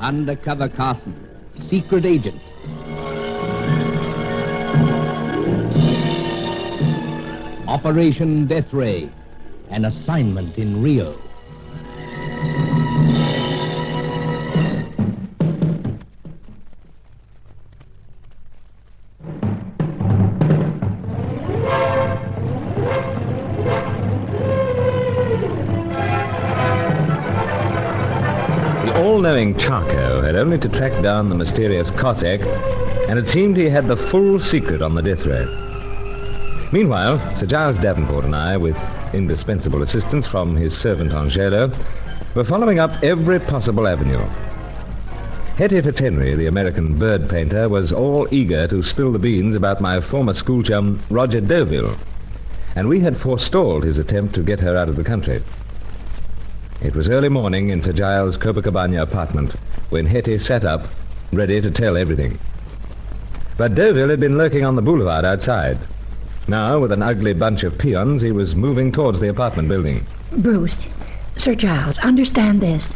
Undercover Carson, secret agent. Operation Deathray, an assignment in Rio. All-knowing Charco had only to track down the mysterious Cossack, and it seemed he had the full secret on the Deathray. Meanwhile, Sir Giles Davenport and I, with indispensable assistance from his servant Angelo, were following up every possible avenue. Hetty Fitzhenry, the American bird painter, was all eager to spill the beans about my former school chum, Roger Deauville, and we had forestalled his attempt to get her out of the country. It was early morning in Sir Giles' Copacabana apartment when Hetty sat up, ready to tell everything. But Deauville had been lurking on the boulevard outside. Now, with an ugly bunch of peons, he was moving towards the apartment building. Bruce, Sir Giles, understand this.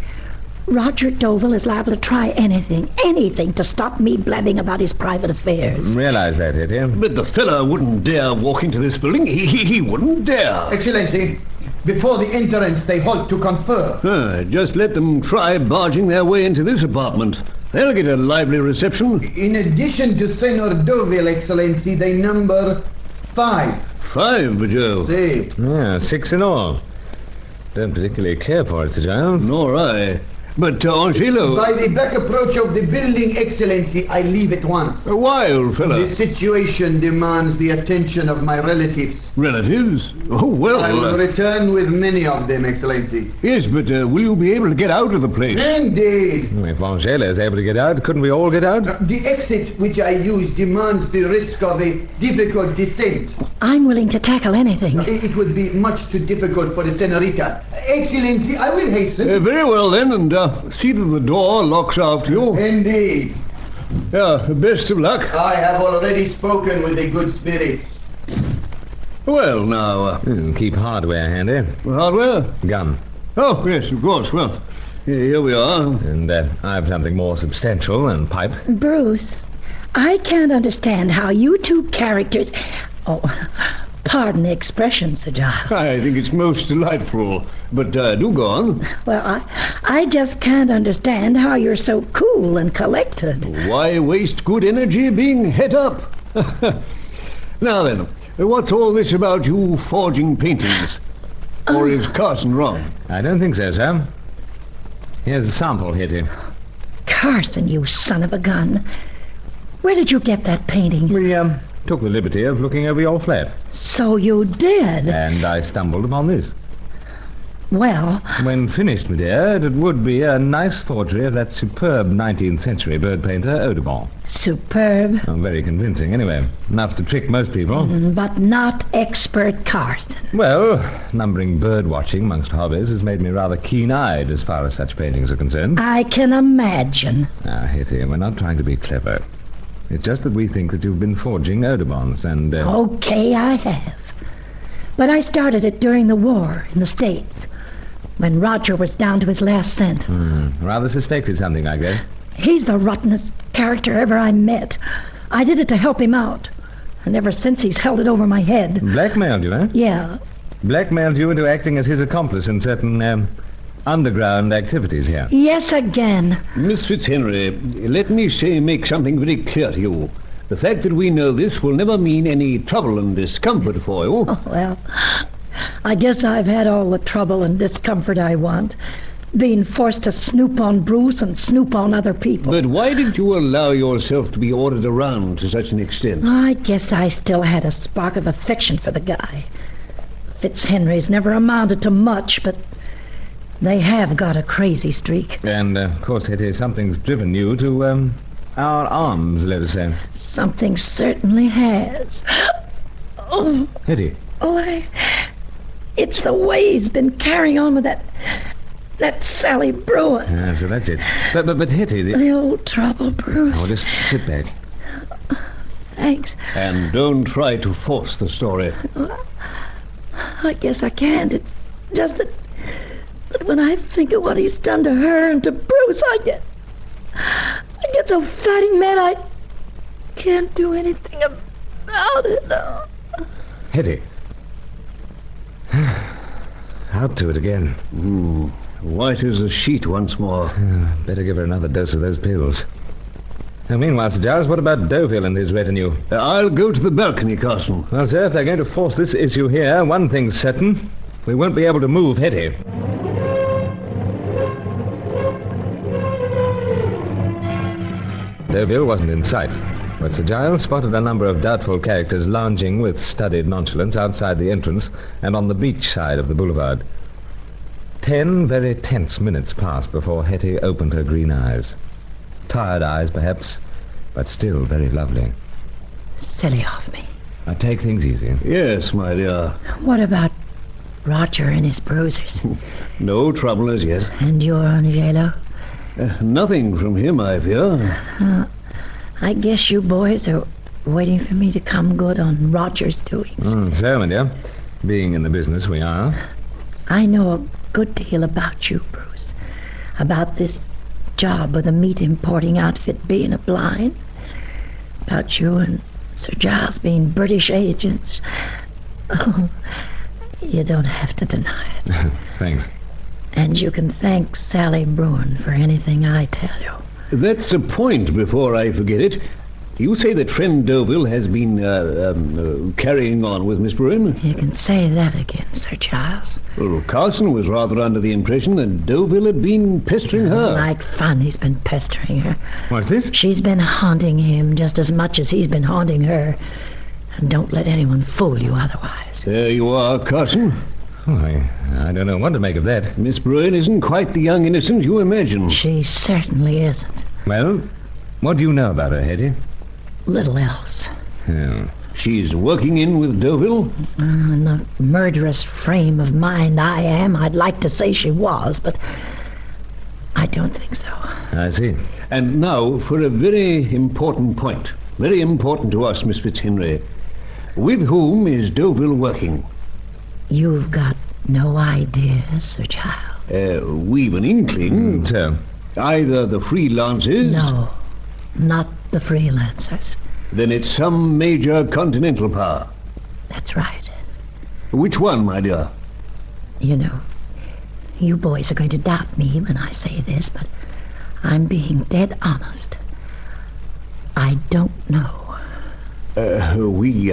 Roger Deauville is liable to try anything to stop me blabbing about his private affairs. Realize that, Hetty. But the fellow wouldn't dare walk into this building. He wouldn't dare. Excellency, before the entrance, they halt to confer. Just let them try barging their way into this apartment. They'll get a lively reception. In addition to Senor Deauville, Excellency, they number 5. 5, Joe? Si. Yeah, 6 in all. Don't particularly care for it, Sir Giles. Nor I. But, Angelo... By the back approach of the building, Excellency, I leave at once. Why, old fellow? The situation demands the attention of my relatives. Relatives? Oh, well... I will return with many of them, Excellency. Yes, but will you be able to get out of the place? Indeed. If Angelo is able to get out, couldn't we all get out? The exit which I use demands the risk of a difficult descent. I'm willing to tackle anything. It would be much too difficult for the senorita. Excellency, I will hasten. Very well, then, and see that the door locks after you. Indeed. Best of luck. I have already spoken with the good spirits. Well, now... Keep hardware handy. Hardware? Gun. Oh, yes, of course. Well, here we are. And I have something more substantial than pipe. Bruce, I can't understand how you two characters... Oh, pardon the expression, Sir Giles. I think it's most delightful. But do go on. Well, I just can't understand how you're so cool and collected. Why waste good energy being het up? Now then, what's all this about you forging paintings? Or is Carson wrong? I don't think so, sir. Here's a sample, Hetty. Carson, you son of a gun. Where did you get that painting? We took the liberty of looking over your flat. So you did? And I stumbled upon this. Well... When finished, my dear, it would be a nice forgery of that superb 19th century bird painter, Audubon. Superb. Oh, very convincing, anyway. Enough to trick most people. But not expert Carson. Well, numbering bird watching amongst hobbies has made me rather keen-eyed as far as such paintings are concerned. I can imagine. Now, Hetty, we're not trying to be clever. It's just that we think that you've been forging Audubons and... Okay, I have. But I started it during the war in the States, when Roger was down to his last cent. Rather suspected something like that. He's the rottenest character ever I met. I did it to help him out. And ever since he's held it over my head. Blackmailed you, eh? Yeah. Blackmailed you into acting as his accomplice in certain, underground activities here. Yes, again. Miss Fitzhenry, let me make something very clear to you. The fact that we know this will never mean any trouble and discomfort for you. Oh, well, I guess I've had all the trouble and discomfort I want, being forced to snoop on Bruce and snoop on other people. But why did you allow yourself to be ordered around to such an extent? I guess I still had a spark of affection for the guy. Fitzhenry's never amounted to much, but they have got a crazy streak. And, of course, Hetty, something's driven you to, our arms, let us say. Something certainly has. Oh. Hetty. Oh, it's the way he's been carrying on with that Sally Brewer. So that's it. But Hetty... The old trouble, Bruce. Oh, just sit back. Thanks. And don't try to force the story. I guess I can't. It's just that when I think of what he's done to her and to Bruce, I get so fighting mad I can't do anything about it. Hetty. Out to it again. White as a sheet once more. Better give her another dose of those pills. Now, meanwhile, Sir Giles, what about Deauville and his retinue? I'll go to the balcony, Carson. Well, sir, if they're going to force this issue here, one thing's certain. We won't be able to move Hetty. Deauville wasn't in sight, but Sir Giles spotted a number of doubtful characters lounging with studied nonchalance outside the entrance and on the beach side of the boulevard. 10 very tense minutes passed before Hetty opened her green eyes. Tired eyes, perhaps, but still very lovely. Silly of me. Now, take things easy. Yes, my dear. What about Roger and his bruisers? No trouble as yet. And your Angelo? Nothing from him, I fear. I guess you boys are waiting for me to come good on Roger's doings. So, my dear, being in the business we are. I know a good deal about you, Bruce. About this job with the meat importing outfit being a blind. About you and Sir Giles being British agents. Oh, you don't have to deny it. Thanks. And you can thank Sally Bruin for anything I tell you. That's the point, before I forget it. You say that friend Deauville has been carrying on with Miss Bruin? You can say that again, Sir Giles. Well, Carson was rather under the impression that Deauville had been pestering her. Like fun, he's been pestering her. What's this? She's been haunting him just as much as he's been haunting her. And don't let anyone fool you otherwise. There you are, Carson. Oh, I don't know what to make of that. Miss Bruin isn't quite the young innocent you imagine. She certainly isn't. Well, what do you know about her, Hetty? Little else. Oh. She's working in with Deauville? In the murderous frame of mind I am, I'd like to say she was, but I don't think so. I see. And now for a very important point. Very important to us, Miss Fitzhenry. With whom is Deauville working? You've got no idea, Sir Giles. We've an inkling. So? Either the freelancers... No, not the freelancers. Then it's some major continental power. That's right. Which one, my dear? You know, you boys are going to doubt me when I say this, but I'm being dead honest. I don't know. We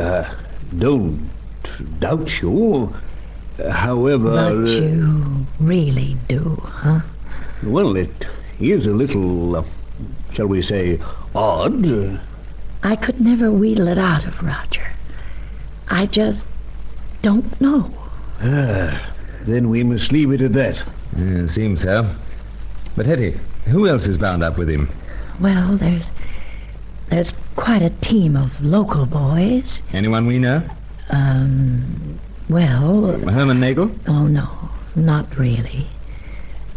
don't doubt you. However... But you really do, huh? Well, it is a little, shall we say, odd. I could never wheedle it out of Roger. I just don't know. Then we must leave it at that. Seems so. But Hetty, who else is bound up with him? Well, there's quite a team of local boys. Anyone we know? Well... Herman Nagel? Oh, no, not really.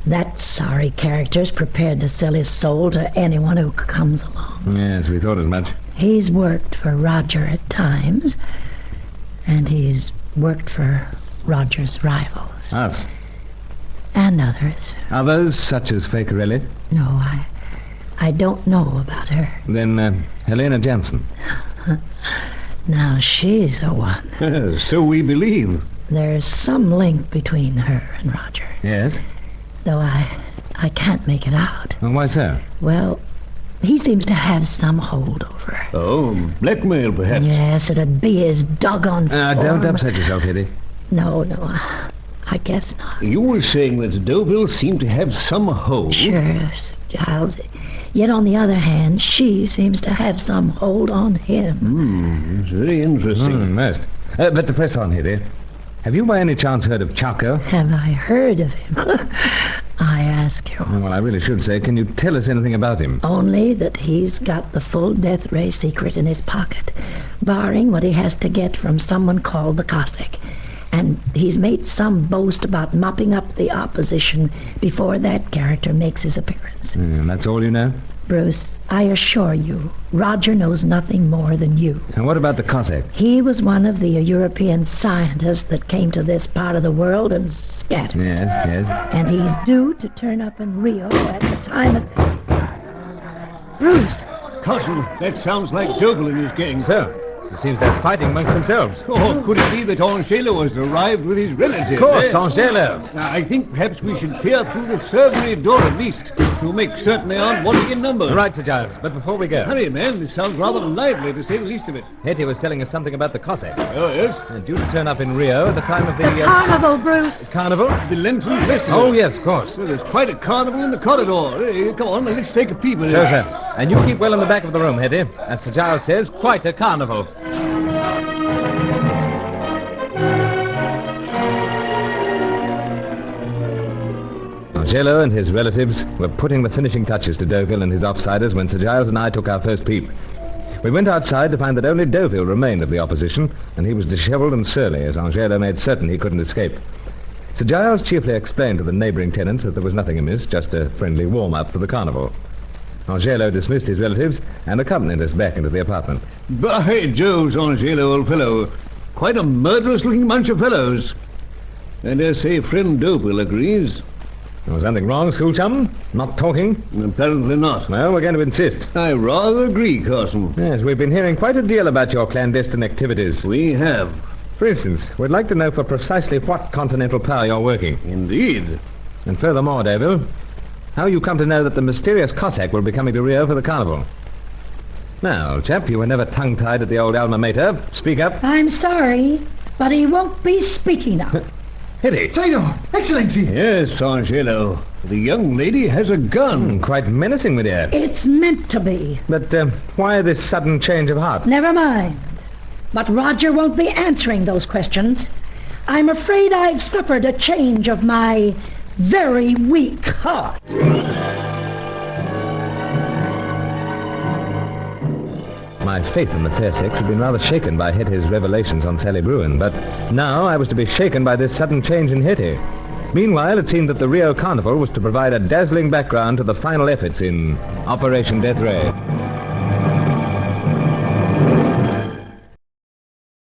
That sorry character's prepared to sell his soul to anyone who comes along. Yes, we thought as much. He's worked for Roger at times, and he's worked for Roger's rivals. Us? And others. Others, such as Fakerelli? No, I don't know about her. Then Helena Jansen? Now she's a one. So we believe. There's some link between her and Roger. Yes? Though I can't make it out. Well, why so? Well, he seems to have some hold over her. Oh, blackmail, perhaps? Yes, it'd be his doggone Don't form. upset yourself, Hetty. No, I guess not. You were saying that Deauville seemed to have some hold. Sure, Sir Giles. Yet on the other hand, she seems to have some hold on him. It's very interesting. Most. But to press on, Hetty, have you by any chance heard of Charco? Have I heard of him? I ask you. Well, I really should say, can you tell us anything about him? Only that he's got the full Deathray secret in his pocket, barring what he has to get from someone called the Cossack. And he's made some boast about mopping up the opposition before that character makes his appearance. That's all you know? Bruce, I assure you, Roger knows nothing more than you. And what about the Cossack? He was one of the European scientists that came to this part of the world and scattered. Yes. And he's due to turn up in Rio at the time of... Bruce. Carson, that sounds like Dougal and his gang. So, it seems they're fighting amongst themselves. Oh, could it be that Angelo has arrived with his relative? Of course, eh? Angelo. I think perhaps we should peer through the servants' door at least to make certain they aren't wanting in numbers. Right, Sir Giles, but before we go... Hurry, man. This sounds rather lively, to say the least of it. Hetty was telling us something about the Cossack. Oh, yes? Due to turn up in Rio at the time of the... Carnival, Bruce. Carnival? The Lenten Festival. Oh, yes, of course. Well, there's quite a carnival in the corridor. Come on, let's take a peep at it. So, sir. And you keep well in the back of the room, Hetty. As Sir Giles says, quite a carnival. Angelo and his relatives were putting the finishing touches to Deauville and his offsiders when Sir Giles and I took our first peep. We went outside to find that only Deauville remained of the opposition, and he was dishevelled and surly, as Angelo made certain he couldn't escape. Sir Giles cheerfully explained to the neighbouring tenants that there was nothing amiss, just a friendly warm-up for the carnival. Angelo dismissed his relatives and accompanied us back into the apartment. By Jove's, Angelo, old fellow. Quite a murderous-looking bunch of fellows. I dare say friend Deauville agrees. Was something wrong, school chum? Not talking? Apparently not. Well, we're going to insist. I rather agree, Carson. Yes, we've been hearing quite a deal about your clandestine activities. We have. For instance, we'd like to know for precisely what continental power you're working. Indeed. And furthermore, Deauville, how you come to know that the mysterious Cossack will be coming to Rio for the carnival. Now, old chap, you were never tongue-tied at the old alma mater. Speak up. I'm sorry, but he won't be speaking up. Hetty. Senor, Excellency. Yes, Angelo. The young lady has a gun. Quite menacing, my dear. It's meant to be. But why this sudden change of heart? Never mind. But Roger won't be answering those questions. I'm afraid I've suffered a change of my very weak heart. My faith in the fair sex had been rather shaken by Hetty's revelations on Sally Bruin, but now I was to be shaken by this sudden change in Hetty. Meanwhile, it seemed that the Rio Carnival was to provide a dazzling background to the final efforts in Operation Deathray.